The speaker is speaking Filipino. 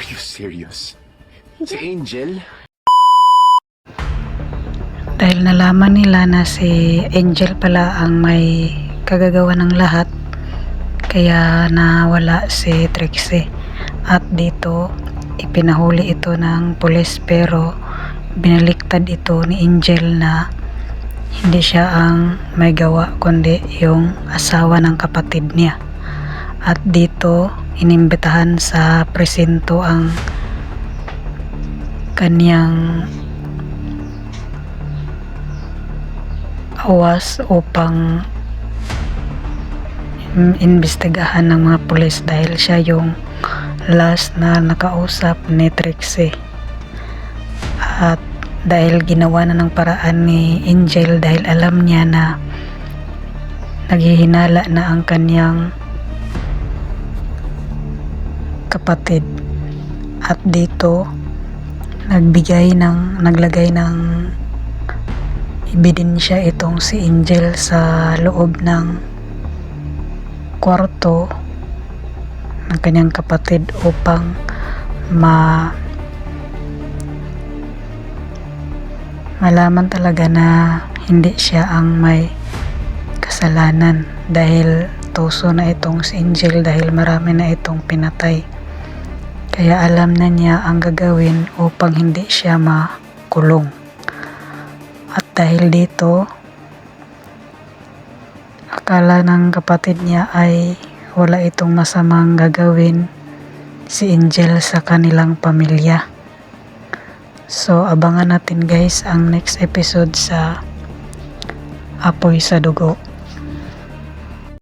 you serious? Si Angel? Dahil nalaman nila na si Angel pala ang may kagagawa ng lahat, kaya nawala si Trixie. At dito, ipinahuli ito ng pulis, pero binaliktad ito ni Angel na hindi siya ang may gawa kundi yung asawa ng kapatid niya. At dito, inimbitahan sa presinto ang kanyang awas upang imbestigahan ng mga pulis dahil siya yung last na nakausap ni Trixie. At dahil ginawa na ng paraan ni Angel dahil alam niya na naghihinala na ang kanyang kapatid. At dito naglagay ng ebidensya itong si Angel sa loob ng kwarto ng kanyang kapatid upang malaman talaga na hindi siya ang may kasalanan, dahil tuso na itong si Angel dahil marami na itong pinatay. Kaya alam na niya ang gagawin upang hindi siya makulong. At dahil dito, akala ng kapatid niya ay wala itong masamang gagawin si Angel sa kanilang pamilya. So, abangan natin guys ang next episode sa Apoy sa Dugo.